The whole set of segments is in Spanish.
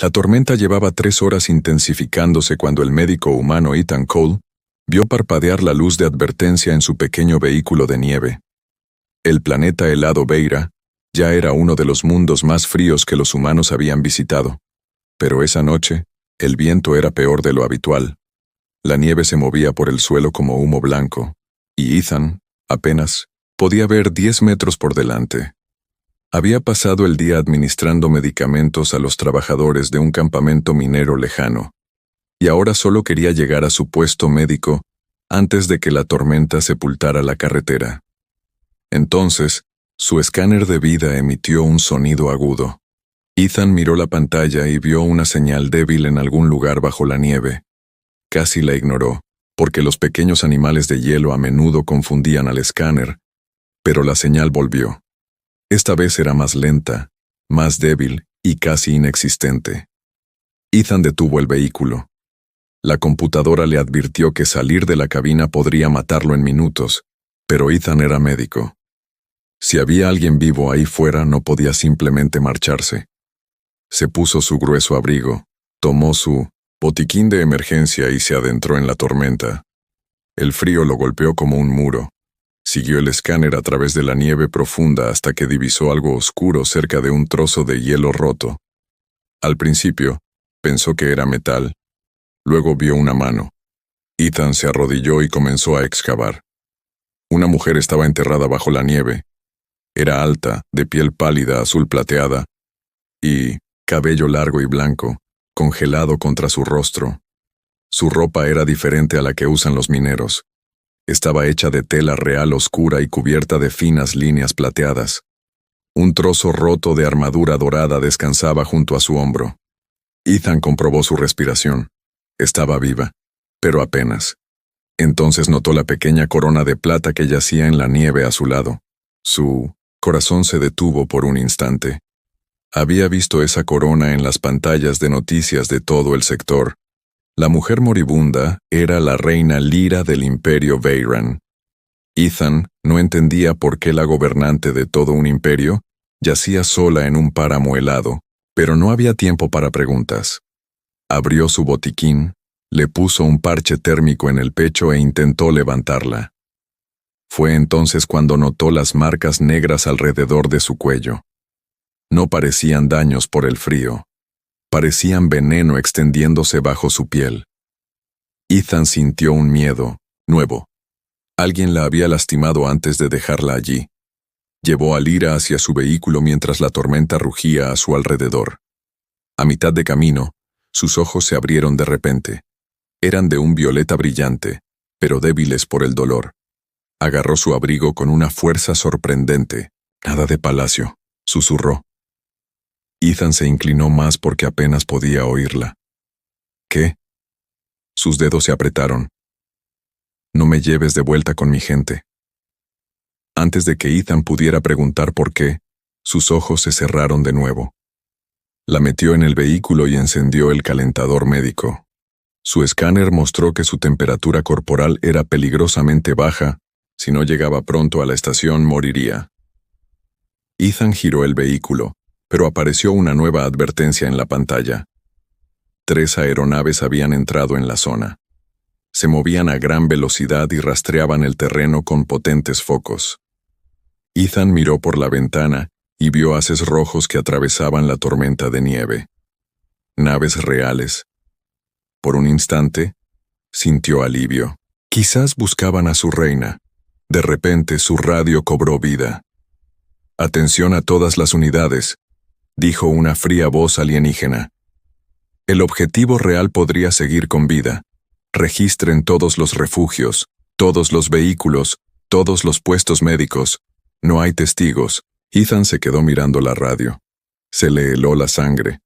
La tormenta llevaba 3 horas intensificándose cuando el médico humano Ethan Cole vio parpadear la luz de advertencia en su pequeño vehículo de nieve. El planeta helado Beira ya era uno de los mundos más fríos que los humanos habían visitado. Pero esa noche, el viento era peor de lo habitual. La nieve se movía por el suelo como humo blanco, y Ethan, apenas, podía ver 10 metros por delante. Había pasado el día administrando medicamentos a los trabajadores de un campamento minero lejano, y ahora solo quería llegar a su puesto médico antes de que la tormenta sepultara la carretera. Entonces, su escáner de vida emitió un sonido agudo. Ethan miró la pantalla y vio una señal débil en algún lugar bajo la nieve. Casi la ignoró, porque los pequeños animales de hielo a menudo confundían al escáner, pero la señal volvió. Esta vez era más lenta, más débil y casi inexistente. Ethan detuvo el vehículo. La computadora le advirtió que salir de la cabina podría matarlo en minutos, pero Ethan era médico. Si había alguien vivo ahí fuera, no podía simplemente marcharse. Se puso su grueso abrigo, tomó su botiquín de emergencia y se adentró en la tormenta. El frío lo golpeó como un muro. Siguió el escáner a través de la nieve profunda hasta que divisó algo oscuro cerca de un trozo de hielo roto. Al principio, pensó que era metal. Luego vio una mano. Ethan se arrodilló y comenzó a excavar. Una mujer estaba enterrada bajo la nieve. Era alta, de piel pálida, azul plateada, y cabello largo y blanco, congelado contra su rostro. Su ropa era diferente a la que usan los mineros. Estaba hecha de tela real oscura y cubierta de finas líneas plateadas. Un trozo roto de armadura dorada descansaba junto a su hombro. Ethan comprobó su respiración. Estaba viva, pero apenas. Entonces notó la pequeña corona de plata que yacía en la nieve a su lado. Su corazón se detuvo por un instante. Había visto esa corona en las pantallas de noticias de todo el sector. La mujer moribunda era la reina Lyra del Imperio Veyran. Ethan no entendía por qué la gobernante de todo un imperio yacía sola en un páramo helado, pero no había tiempo para preguntas. Abrió su botiquín, le puso un parche térmico en el pecho e intentó levantarla. Fue entonces cuando notó las marcas negras alrededor de su cuello. No parecían daños por el frío. Parecían veneno extendiéndose bajo su piel. Ethan sintió un miedo nuevo. Alguien la había lastimado antes de dejarla allí. Llevó a Lyra hacia su vehículo mientras la tormenta rugía a su alrededor. A mitad de camino, sus ojos se abrieron de repente. Eran de un violeta brillante, pero débiles por el dolor. Agarró su abrigo con una fuerza sorprendente. «Nada de palacio», susurró. Ethan se inclinó más porque apenas podía oírla. «¿Qué?» Sus dedos se apretaron. «No me lleves de vuelta con mi gente». Antes de que Ethan pudiera preguntar por qué, sus ojos se cerraron de nuevo. La metió en el vehículo y encendió el calentador médico. Su escáner mostró que su temperatura corporal era peligrosamente baja. Si no llegaba pronto a la estación, moriría. Ethan giró el vehículo, pero apareció una nueva advertencia en la pantalla. 3 aeronaves habían entrado en la zona. Se movían a gran velocidad y rastreaban el terreno con potentes focos. Ethan miró por la ventana y vio haces rojos que atravesaban la tormenta de nieve. Naves reales. Por un instante, sintió alivio. Quizás buscaban a su reina. De repente, su radio cobró vida. «Atención a todas las unidades», dijo una fría voz alienígena. «El objetivo real podría seguir con vida. Registren todos los refugios, todos los vehículos, todos los puestos médicos. No hay testigos». Ethan se quedó mirando la radio. Se le heló la sangre.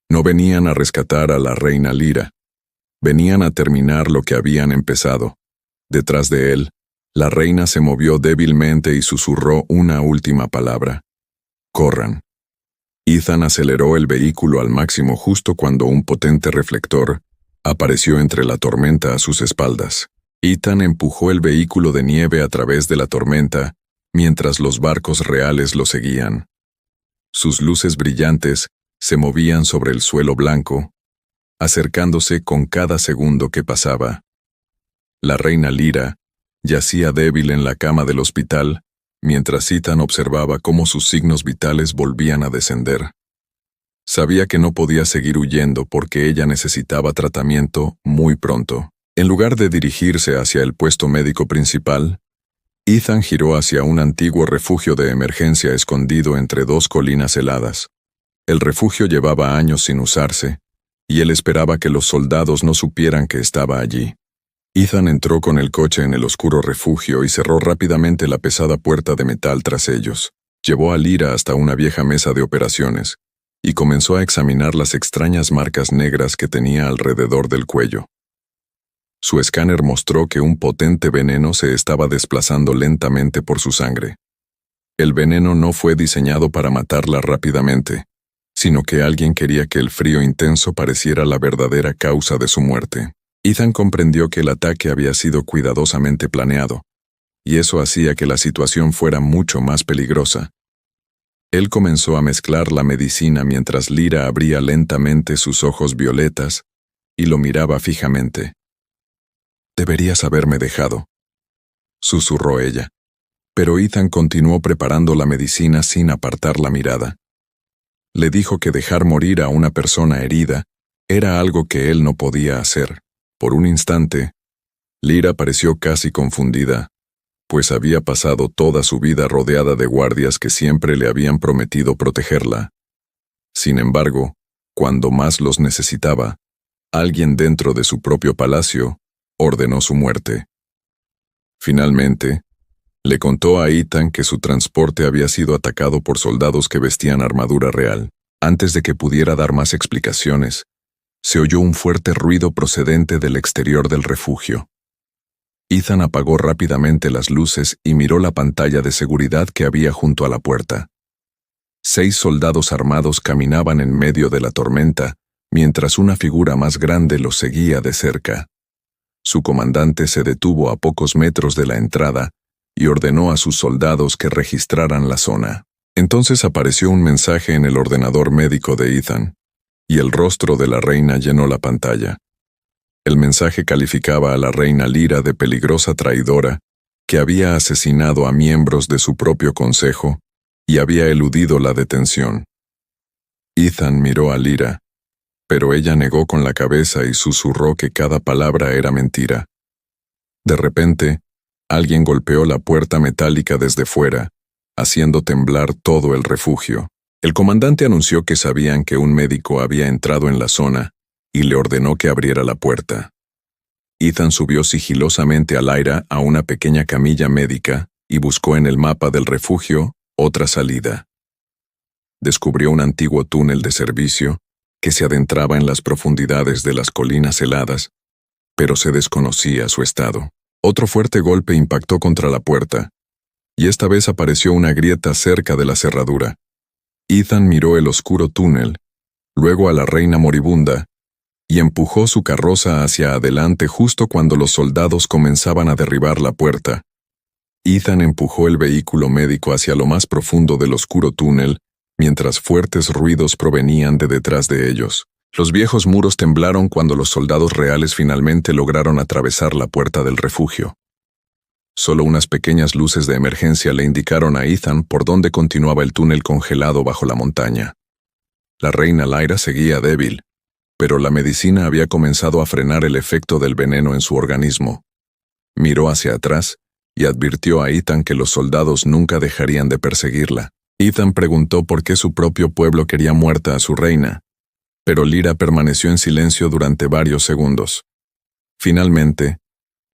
No venían a rescatar a la reina Lyra. Venían a terminar lo que habían empezado. Detrás de él, la reina se movió débilmente y susurró una última palabra. «Corran». Ethan aceleró el vehículo al máximo justo cuando un potente reflector apareció entre la tormenta a sus espaldas. Ethan empujó el vehículo de nieve a través de la tormenta mientras los barcos reales lo seguían. Sus luces brillantes Se movían sobre el suelo blanco, acercándose con cada segundo que pasaba. La reina Lyra yacía débil en la cama del hospital, mientras Ethan observaba cómo sus signos vitales volvían a descender. Sabía que no podía seguir huyendo porque ella necesitaba tratamiento muy pronto. En lugar de dirigirse hacia el puesto médico principal, Ethan giró hacia un antiguo refugio de emergencia escondido entre dos colinas heladas. El refugio llevaba años sin usarse, y él esperaba que los soldados no supieran que estaba allí. Ethan entró con el coche en el oscuro refugio y cerró rápidamente la pesada puerta de metal tras ellos. Llevó a Lyra hasta una vieja mesa de operaciones y comenzó a examinar las extrañas marcas negras que tenía alrededor del cuello. Su escáner mostró que un potente veneno se estaba desplazando lentamente por su sangre. El veneno no fue diseñado para matarla rápidamente, sino que alguien quería que el frío intenso pareciera la verdadera causa de su muerte. Ethan comprendió que el ataque había sido cuidadosamente planeado, y eso hacía que la situación fuera mucho más peligrosa. Él comenzó a mezclar la medicina mientras Lyra abría lentamente sus ojos violetas y lo miraba fijamente. «Deberías haberme dejado», susurró ella. Pero Ethan continuó preparando la medicina sin apartar la mirada. Le dijo que dejar morir a una persona herida era algo que él no podía hacer. Por un instante, Lyra pareció casi confundida, pues había pasado toda su vida rodeada de guardias que siempre le habían prometido protegerla. Sin embargo, cuando más los necesitaba, alguien dentro de su propio palacio ordenó su muerte. Finalmente, le contó a Ethan que su transporte había sido atacado por soldados que vestían armadura real. Antes de que pudiera dar más explicaciones, se oyó un fuerte ruido procedente del exterior del refugio. Ethan apagó rápidamente las luces y miró la pantalla de seguridad que había junto a la puerta. 6 soldados armados caminaban en medio de la tormenta, mientras una figura más grande los seguía de cerca. Su comandante se detuvo a pocos metros de la entrada y ordenó a sus soldados que registraran la zona. Entonces apareció un mensaje en el ordenador médico de Ethan, y el rostro de la reina llenó la pantalla. El mensaje calificaba a la reina Lyra de peligrosa traidora que había asesinado a miembros de su propio consejo y había eludido la detención. Ethan miró a Lyra, pero ella negó con la cabeza y susurró que cada palabra era mentira. De repente, alguien golpeó la puerta metálica desde fuera, haciendo temblar todo el refugio. El comandante anunció que sabían que un médico había entrado en la zona y le ordenó que abriera la puerta. Ethan subió sigilosamente al aire a una pequeña camilla médica y buscó en el mapa del refugio otra salida. Descubrió un antiguo túnel de servicio que se adentraba en las profundidades de las colinas heladas, pero se desconocía su estado. Otro fuerte golpe impactó contra la puerta, y esta vez apareció una grieta cerca de la cerradura. Ethan miró el oscuro túnel, luego a la reina moribunda, y empujó su carroza hacia adelante justo cuando los soldados comenzaban a derribar la puerta. Ethan empujó el vehículo médico hacia lo más profundo del oscuro túnel, mientras fuertes ruidos provenían de detrás de ellos. Los viejos muros temblaron cuando los soldados reales finalmente lograron atravesar la puerta del refugio. Solo unas pequeñas luces de emergencia le indicaron a Ethan por dónde continuaba el túnel congelado bajo la montaña. La reina Lyra seguía débil, pero la medicina había comenzado a frenar el efecto del veneno en su organismo. Miró hacia atrás y advirtió a Ethan que los soldados nunca dejarían de perseguirla. Ethan preguntó por qué su propio pueblo quería muerta a su reina, pero Lyra permaneció en silencio durante varios segundos. Finalmente,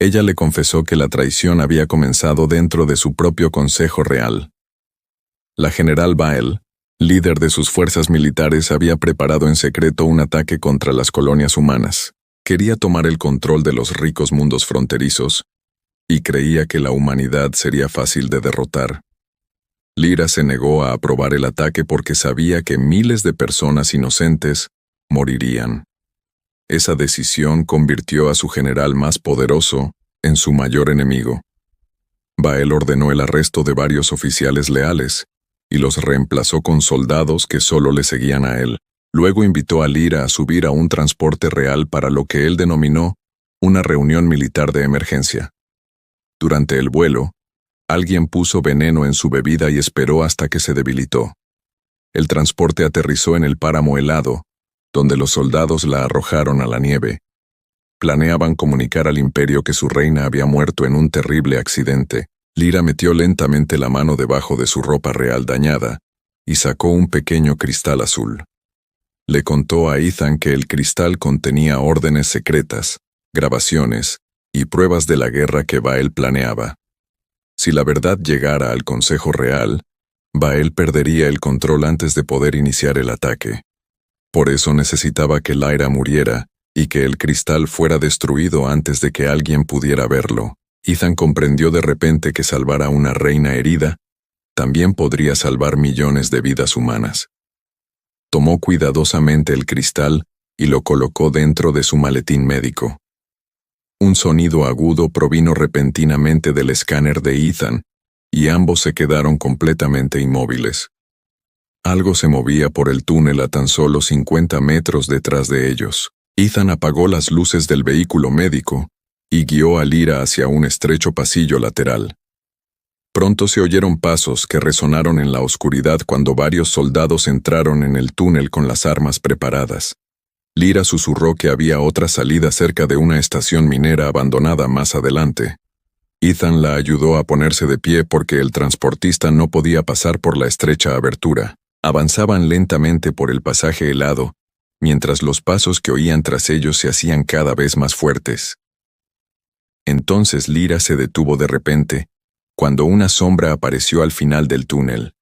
ella le confesó que la traición había comenzado dentro de su propio consejo real. La general Bael, líder de sus fuerzas militares, había preparado en secreto un ataque contra las colonias humanas. Quería tomar el control de los ricos mundos fronterizos, y creía que la humanidad sería fácil de derrotar. Lyra se negó a aprobar el ataque porque sabía que miles de personas inocentes morirían. Esa decisión convirtió a su general más poderoso en su mayor enemigo. Bael ordenó el arresto de varios oficiales leales y los reemplazó con soldados que solo le seguían a él. Luego invitó a Lyra a subir a un transporte real para lo que él denominó una reunión militar de emergencia. Durante el vuelo, alguien puso veneno en su bebida y esperó hasta que se debilitó. El transporte aterrizó en el páramo helado, donde los soldados la arrojaron a la nieve. Planeaban comunicar al imperio que su reina había muerto en un terrible accidente. Lyra metió lentamente la mano debajo de su ropa real dañada y sacó un pequeño cristal azul. Le contó a Ethan que el cristal contenía órdenes secretas, grabaciones y pruebas de la guerra que Bael planeaba. Si la verdad llegara al Consejo Real, Bael perdería el control antes de poder iniciar el ataque. Por eso necesitaba que Lyra muriera y que el cristal fuera destruido antes de que alguien pudiera verlo. Ethan comprendió de repente que salvar a una reina herida también podría salvar millones de vidas humanas. Tomó cuidadosamente el cristal y lo colocó dentro de su maletín médico. Un sonido agudo provino repentinamente del escáner de Ethan, y ambos se quedaron completamente inmóviles. Algo se movía por el túnel a tan solo 50 metros detrás de ellos. Ethan apagó las luces del vehículo médico y guió a Lyra hacia un estrecho pasillo lateral. Pronto se oyeron pasos que resonaron en la oscuridad cuando varios soldados entraron en el túnel con las armas preparadas. Lyra susurró que había otra salida cerca de una estación minera abandonada más adelante. Ethan la ayudó a ponerse de pie porque el transportista no podía pasar por la estrecha abertura. Avanzaban lentamente por el pasaje helado, mientras los pasos que oían tras ellos se hacían cada vez más fuertes. Entonces Lyra se detuvo de repente, cuando una sombra apareció al final del túnel.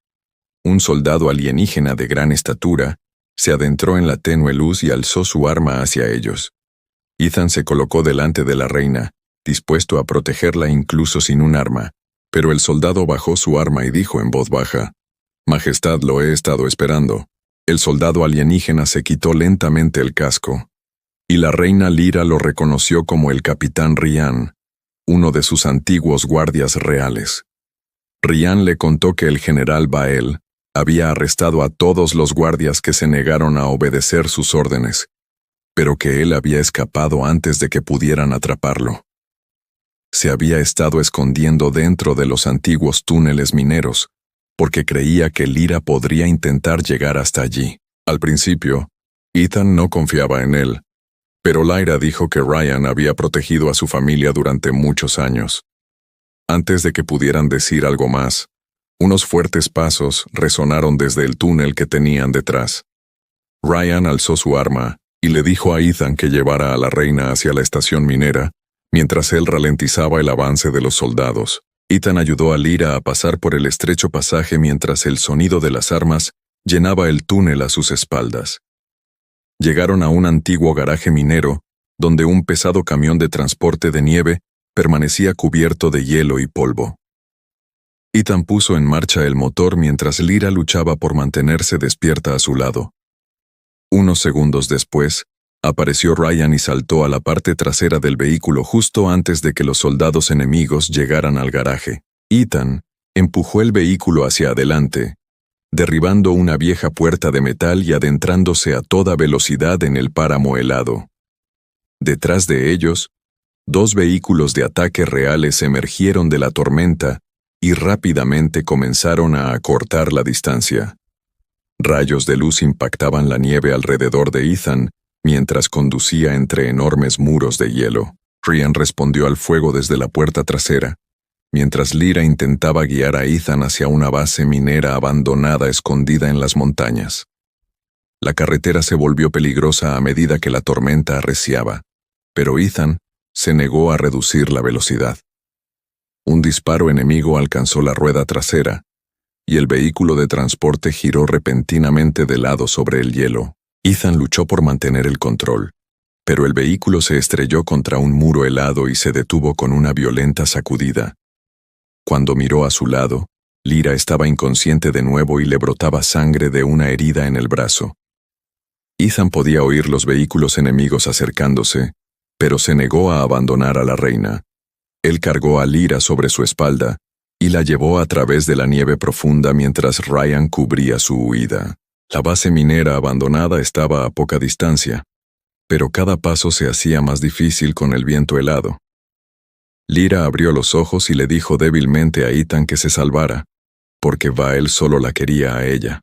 Un soldado alienígena de gran estatura se adentró en la tenue luz y alzó su arma hacia ellos. Ethan se colocó delante de la reina, dispuesto a protegerla incluso sin un arma, pero el soldado bajó su arma y dijo en voz baja: «Majestad, lo he estado esperando». El soldado alienígena se quitó lentamente el casco, y la reina Lyra lo reconoció como el capitán Ryan, uno de sus antiguos guardias reales. Ryan le contó que el general Bael había arrestado a todos los guardias que se negaron a obedecer sus órdenes, pero que él había escapado antes de que pudieran atraparlo. Se había estado escondiendo dentro de los antiguos túneles mineros, porque creía que Lyra podría intentar llegar hasta allí. Al principio, Ethan no confiaba en él, pero Lyra dijo que Ryan había protegido a su familia durante muchos años. Antes de que pudieran decir algo más, unos fuertes pasos resonaron desde el túnel que tenían detrás. Ryan alzó su arma y le dijo a Ethan que llevara a la reina hacia la estación minera, mientras él ralentizaba el avance de los soldados. Ethan ayudó a Lyra a pasar por el estrecho pasaje mientras el sonido de las armas llenaba el túnel a sus espaldas. Llegaron a un antiguo garaje minero, donde un pesado camión de transporte de nieve permanecía cubierto de hielo y polvo. Ethan puso en marcha el motor mientras Lyra luchaba por mantenerse despierta a su lado. Unos segundos después, apareció Ryan y saltó a la parte trasera del vehículo justo antes de que los soldados enemigos llegaran al garaje. Ethan empujó el vehículo hacia adelante, derribando una vieja puerta de metal y adentrándose a toda velocidad en el páramo helado. Detrás de ellos, dos vehículos de ataque reales emergieron de la tormenta y rápidamente comenzaron a acortar la distancia. Rayos de luz impactaban la nieve alrededor de Ethan mientras conducía entre enormes muros de hielo. Ryan respondió al fuego desde la puerta trasera, mientras Lyra intentaba guiar a Ethan hacia una base minera abandonada escondida en las montañas. La carretera se volvió peligrosa a medida que la tormenta arreciaba, pero Ethan se negó a reducir la velocidad. Un disparo enemigo alcanzó la rueda trasera, y el vehículo de transporte giró repentinamente de lado sobre el hielo. Ethan luchó por mantener el control, pero el vehículo se estrelló contra un muro helado y se detuvo con una violenta sacudida. Cuando miró a su lado, Lyra estaba inconsciente de nuevo y le brotaba sangre de una herida en el brazo. Ethan podía oír los vehículos enemigos acercándose, pero se negó a abandonar a la reina. Él cargó a Lyra sobre su espalda y la llevó a través de la nieve profunda mientras Ryan cubría su huida. La base minera abandonada estaba a poca distancia, pero cada paso se hacía más difícil con el viento helado. Lyra abrió los ojos y le dijo débilmente a Ethan que se salvara, porque Vael solo la quería a ella.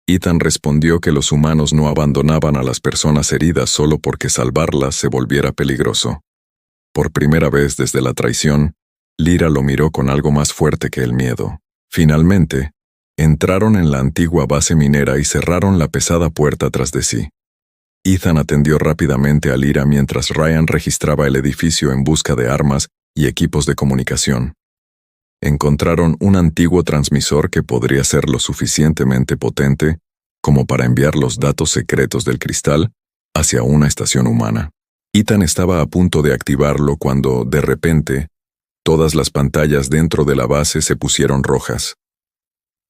Ethan respondió que los humanos no abandonaban a las personas heridas solo porque salvarlas se volviera peligroso. Por primera vez desde la traición, Lyra lo miró con algo más fuerte que el miedo. Finalmente, entraron en la antigua base minera y cerraron la pesada puerta tras de sí. Ethan atendió rápidamente a Lyra mientras Ryan registraba el edificio en busca de armas y equipos de comunicación. Encontraron un antiguo transmisor que podría ser lo suficientemente potente como para enviar los datos secretos del cristal hacia una estación humana. Ethan estaba a punto de activarlo cuando, de repente, todas las pantallas dentro de la base se pusieron rojas.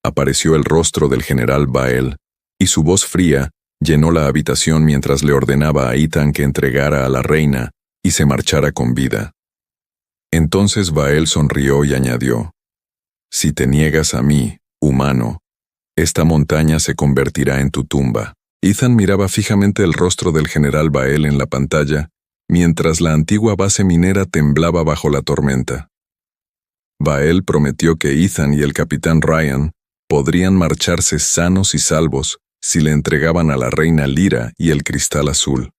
Apareció el rostro del general Vael, y su voz fría llenó la habitación mientras le ordenaba a Ethan que entregara a la reina y se marchara con vida. Entonces Vael sonrió y añadió: «Si te niegas a mí, humano, esta montaña se convertirá en tu tumba». Ethan miraba fijamente el rostro del general Vael en la pantalla, mientras la antigua base minera temblaba bajo la tormenta. Vael prometió que Ethan y el capitán Ryan podrían marcharse sanos y salvos si le entregaban a la reina Lyra y el cristal azul.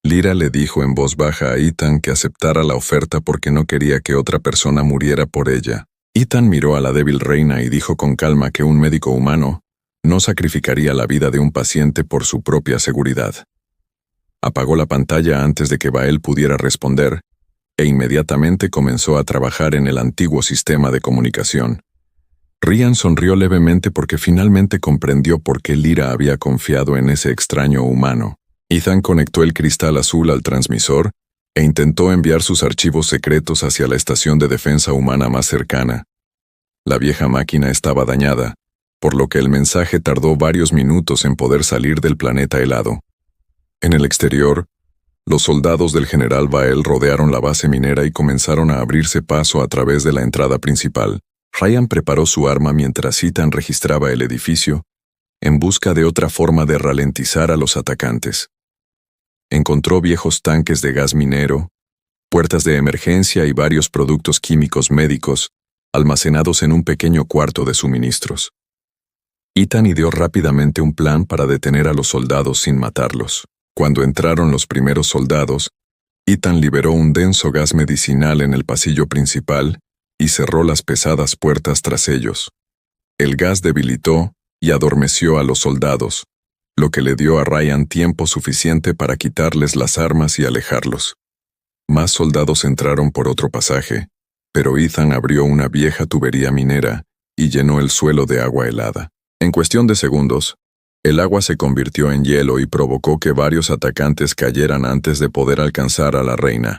Lyra le dijo en voz baja a Ethan que aceptara la oferta porque no quería que otra persona muriera por ella. Ethan miró a la débil reina y dijo con calma que un médico humano no sacrificaría la vida de un paciente por su propia seguridad. Apagó la pantalla antes de que Vael pudiera responder, e inmediatamente comenzó a trabajar en el antiguo sistema de comunicación. Ryan sonrió levemente porque finalmente comprendió por qué Lyra había confiado en ese extraño humano. Ethan conectó el cristal azul al transmisor e intentó enviar sus archivos secretos hacia la estación de defensa humana más cercana. La vieja máquina estaba dañada, por lo que el mensaje tardó varios minutos en poder salir del planeta helado. En el exterior, los soldados del general Vael rodearon la base minera y comenzaron a abrirse paso a través de la entrada principal. Ryan preparó su arma mientras Ethan registraba el edificio, en busca de otra forma de ralentizar a los atacantes. Encontró viejos tanques de gas minero, puertas de emergencia y varios productos químicos médicos almacenados en un pequeño cuarto de suministros. Ethan ideó rápidamente un plan para detener a los soldados sin matarlos. Cuando entraron los primeros soldados, Ethan liberó un denso gas medicinal en el pasillo principal y cerró las pesadas puertas tras ellos. El gas debilitó y adormeció a los soldados, lo que le dio a Ryan tiempo suficiente para quitarles las armas y alejarlos. Más soldados entraron por otro pasaje, pero Ethan abrió una vieja tubería minera y llenó el suelo de agua helada. En cuestión de segundos, el agua se convirtió en hielo y provocó que varios atacantes cayeran antes de poder alcanzar a la reina.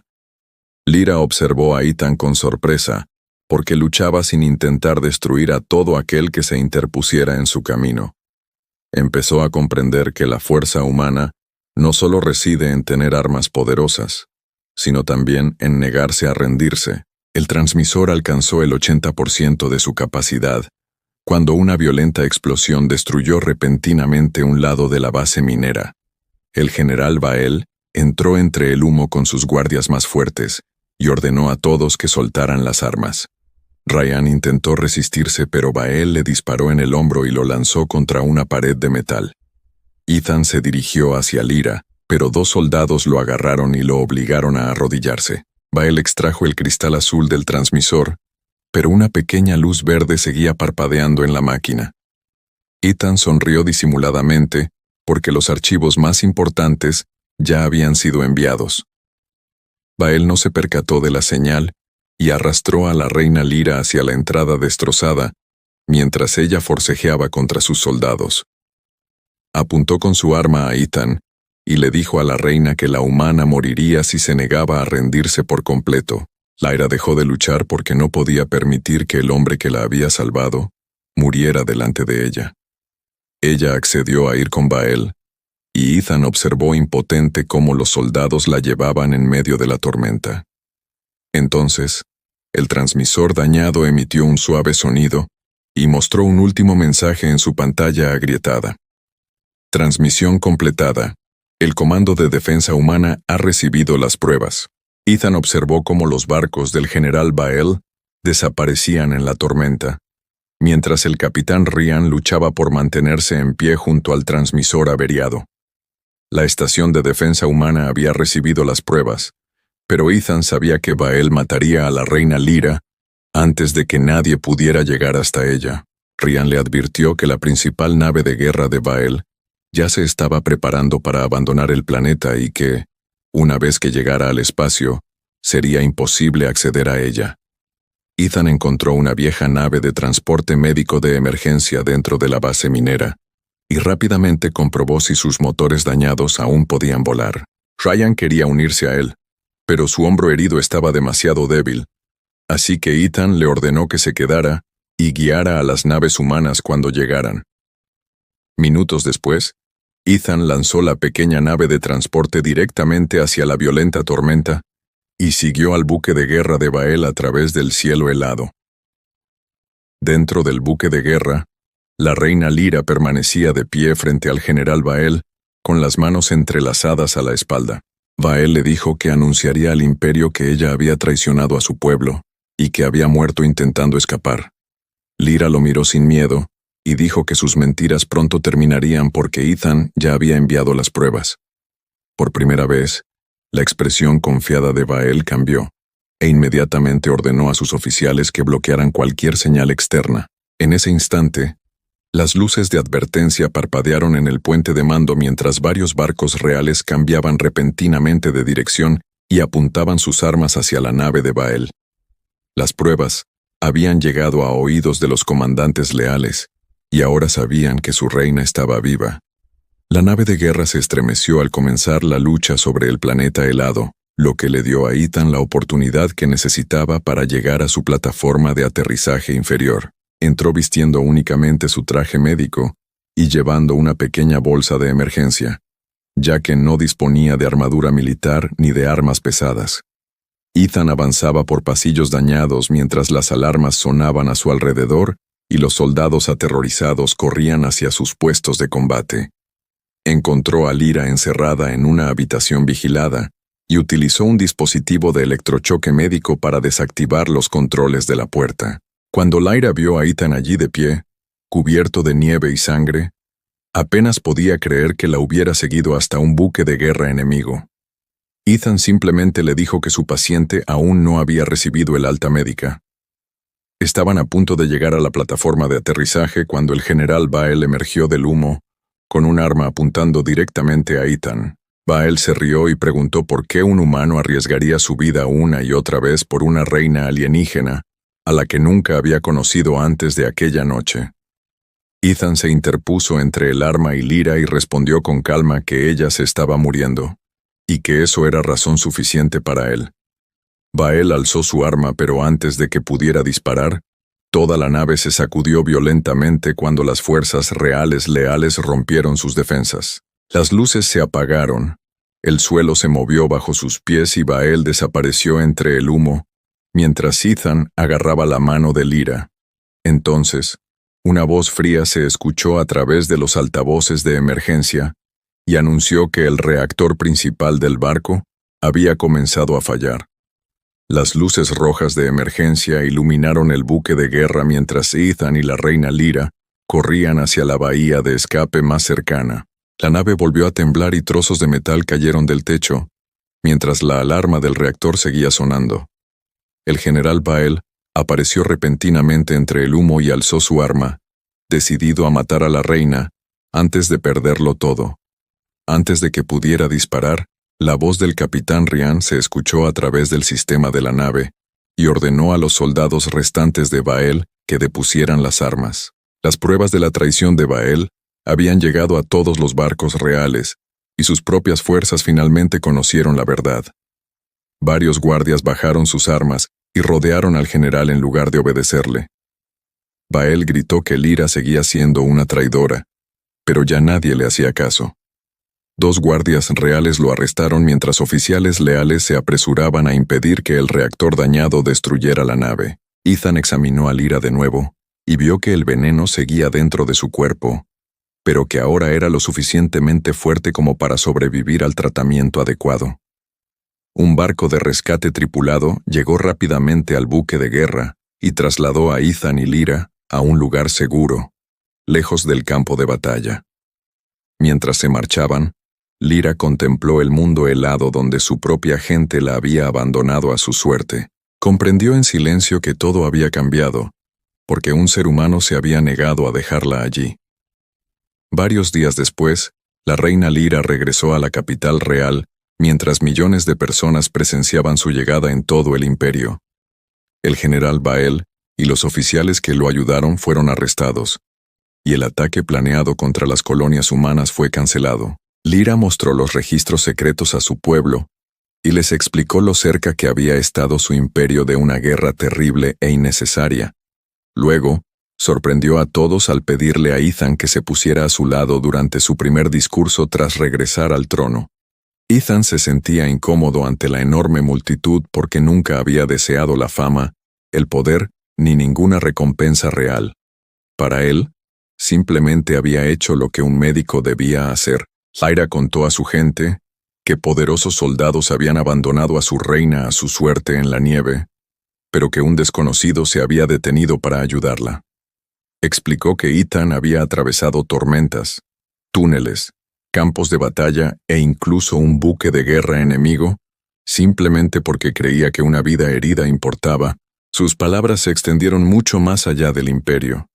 Lyra observó a Ethan con sorpresa, porque luchaba sin intentar destruir a todo aquel que se interpusiera en su camino. Empezó a comprender que la fuerza humana no solo reside en tener armas poderosas, sino también en negarse a rendirse. El transmisor alcanzó el 80% de su capacidad, cuando una violenta explosión destruyó repentinamente un lado de la base minera. El general Vael entró entre el humo con sus guardias más fuertes y ordenó a todos que soltaran las armas. Ryan intentó resistirse, pero Vael le disparó en el hombro y lo lanzó contra una pared de metal. Ethan se dirigió hacia Lyra, pero dos soldados lo agarraron y lo obligaron a arrodillarse. Vael extrajo el cristal azul del transmisor, pero una pequeña luz verde seguía parpadeando en la máquina. Ethan sonrió disimuladamente, porque los archivos más importantes ya habían sido enviados. Vael no se percató de la señal y arrastró a la reina Lyra hacia la entrada destrozada, mientras ella forcejeaba contra sus soldados. Apuntó con su arma a Ethan y le dijo a la reina que la humana moriría si se negaba a rendirse por completo. Lyra dejó de luchar porque no podía permitir que el hombre que la había salvado muriera delante de ella. Ella accedió a ir con Vael, y Ethan observó impotente cómo los soldados la llevaban en medio de la tormenta. Entonces, el transmisor dañado emitió un suave sonido, y mostró un último mensaje en su pantalla agrietada. Transmisión completada. El Comando de Defensa Humana ha recibido las pruebas. Ethan observó cómo los barcos del general Bael desaparecían en la tormenta, mientras el capitán Ryan luchaba por mantenerse en pie junto al transmisor averiado. La estación de defensa humana había recibido las pruebas, pero Ethan sabía que Bael mataría a la reina Lyra antes de que nadie pudiera llegar hasta ella. Ryan le advirtió que la principal nave de guerra de Bael ya se estaba preparando para abandonar el planeta y que, una vez que llegara al espacio, sería imposible acceder a ella. Ethan encontró una vieja nave de transporte médico de emergencia dentro de la base minera, y rápidamente comprobó si sus motores dañados aún podían volar. Ryan quería unirse a él, pero su hombro herido estaba demasiado débil, así que Ethan le ordenó que se quedara y guiara a las naves humanas cuando llegaran. Minutos después, Ethan lanzó la pequeña nave de transporte directamente hacia la violenta tormenta y siguió al buque de guerra de Bael a través del cielo helado. Dentro del buque de guerra, la reina Lyra permanecía de pie frente al general Bael, con las manos entrelazadas a la espalda. Bael le dijo que anunciaría al imperio que ella había traicionado a su pueblo y que había muerto intentando escapar. Lyra lo miró sin miedo y dijo que sus mentiras pronto terminarían porque Ethan ya había enviado las pruebas. Por primera vez, la expresión confiada de Bael cambió, e inmediatamente ordenó a sus oficiales que bloquearan cualquier señal externa. En ese instante, las luces de advertencia parpadearon en el puente de mando mientras varios barcos reales cambiaban repentinamente de dirección y apuntaban sus armas hacia la nave de Bael. Las pruebas habían llegado a oídos de los comandantes leales, y ahora sabían que su reina estaba viva. La nave de guerra se estremeció al comenzar la lucha sobre el planeta helado, lo que le dio a Ethan la oportunidad que necesitaba para llegar a su plataforma de aterrizaje inferior. Entró vistiendo únicamente su traje médico y llevando una pequeña bolsa de emergencia, ya que no disponía de armadura militar ni de armas pesadas. Ethan avanzaba por pasillos dañados mientras las alarmas sonaban a su alrededor y los soldados aterrorizados corrían hacia sus puestos de combate. Encontró a Lyra encerrada en una habitación vigilada y utilizó un dispositivo de electrochoque médico para desactivar los controles de la puerta. Cuando Lyra vio a Ethan allí de pie, cubierto de nieve y sangre, apenas podía creer que la hubiera seguido hasta un buque de guerra enemigo. Ethan simplemente le dijo que su paciente aún no había recibido el alta médica. Estaban a punto de llegar a la plataforma de aterrizaje cuando el general Bael emergió del humo, con un arma apuntando directamente a Ethan. Bael se rió y preguntó por qué un humano arriesgaría su vida una y otra vez por una reina alienígena, a la que nunca había conocido antes de aquella noche. Ethan se interpuso entre el arma y Lyra y respondió con calma que ella se estaba muriendo, y que eso era razón suficiente para él. Bael alzó su arma, pero antes de que pudiera disparar, toda la nave se sacudió violentamente cuando las fuerzas reales leales rompieron sus defensas. Las luces se apagaron, el suelo se movió bajo sus pies y Bael desapareció entre el humo, mientras Ethan agarraba la mano de Lyra. Entonces, una voz fría se escuchó a través de los altavoces de emergencia y anunció que el reactor principal del barco había comenzado a fallar. Las luces rojas de emergencia iluminaron el buque de guerra mientras Ethan y la reina Lyra corrían hacia la bahía de escape más cercana. La nave volvió a temblar y trozos de metal cayeron del techo, mientras la alarma del reactor seguía sonando. El general Bael apareció repentinamente entre el humo y alzó su arma, decidido a matar a la reina antes de perderlo todo. Antes de que pudiera disparar, la voz del capitán Ryan se escuchó a través del sistema de la nave y ordenó a los soldados restantes de Bael que depusieran las armas. Las pruebas de la traición de Bael habían llegado a todos los barcos reales y sus propias fuerzas finalmente conocieron la verdad. Varios guardias bajaron sus armas y rodearon al general en lugar de obedecerle. Bael gritó que Lyra seguía siendo una traidora, pero ya nadie le hacía caso. 2 guardias reales lo arrestaron mientras oficiales leales se apresuraban a impedir que el reactor dañado destruyera la nave. Ethan examinó a Lyra de nuevo y vio que el veneno seguía dentro de su cuerpo, pero que ahora era lo suficientemente fuerte como para sobrevivir al tratamiento adecuado. Un barco de rescate tripulado llegó rápidamente al buque de guerra y trasladó a Ethan y Lyra a un lugar seguro, lejos del campo de batalla. Mientras se marchaban, Lyra contempló el mundo helado donde su propia gente la había abandonado a su suerte. Comprendió en silencio que todo había cambiado, porque un ser humano se había negado a dejarla allí. Varios días después, la reina Lyra regresó a la capital real mientras millones de personas presenciaban su llegada en todo el imperio. El general Bael y los oficiales que lo ayudaron fueron arrestados, y el ataque planeado contra las colonias humanas fue cancelado. Lyra mostró los registros secretos a su pueblo y les explicó lo cerca que había estado su imperio de una guerra terrible e innecesaria. Luego, sorprendió a todos al pedirle a Ethan que se pusiera a su lado durante su primer discurso tras regresar al trono. Ethan se sentía incómodo ante la enorme multitud porque nunca había deseado la fama, el poder, ni ninguna recompensa real. Para él, simplemente había hecho lo que un médico debía hacer. Lyra contó a su gente que poderosos soldados habían abandonado a su reina a su suerte en la nieve, pero que un desconocido se había detenido para ayudarla. Explicó que Ethan había atravesado tormentas, túneles, campos de batalla e incluso un buque de guerra enemigo, simplemente porque creía que una vida herida importaba. Sus palabras se extendieron mucho más allá del imperio,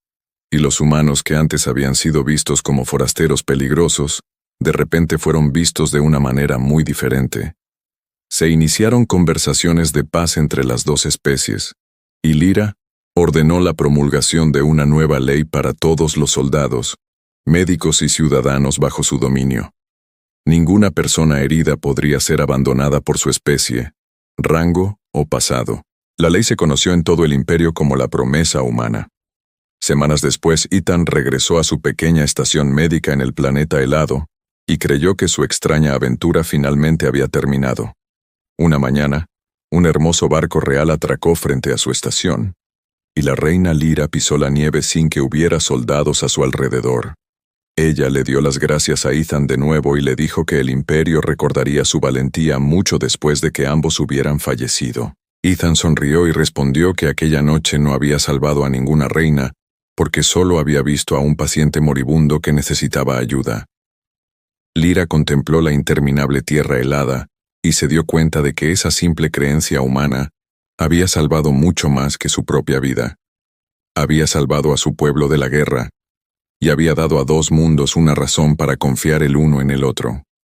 y los humanos que antes habían sido vistos como forasteros peligrosos, de repente fueron vistos de una manera muy diferente. Se iniciaron conversaciones de paz entre las dos especies, y Lyra ordenó la promulgación de una nueva ley para todos los soldados, médicos y ciudadanos bajo su dominio. Ninguna persona herida podría ser abandonada por su especie, rango o pasado. La ley se conoció en todo el imperio como la promesa humana. Semanas después, Ethan regresó a su pequeña estación médica en el planeta helado y creyó que su extraña aventura finalmente había terminado. Una mañana, un hermoso barco real atracó frente a su estación, y la reina Lyra pisó la nieve sin que hubiera soldados a su alrededor. Ella le dio las gracias a Ethan de nuevo y le dijo que el imperio recordaría su valentía mucho después de que ambos hubieran fallecido. Ethan sonrió y respondió que aquella noche no había salvado a ninguna reina, porque solo había visto a un paciente moribundo que necesitaba ayuda. Lyra contempló la interminable tierra helada y se dio cuenta de que esa simple creencia humana había salvado mucho más que su propia vida. Había salvado a su pueblo de la guerra y había dado a dos mundos una razón para confiar el uno en el otro.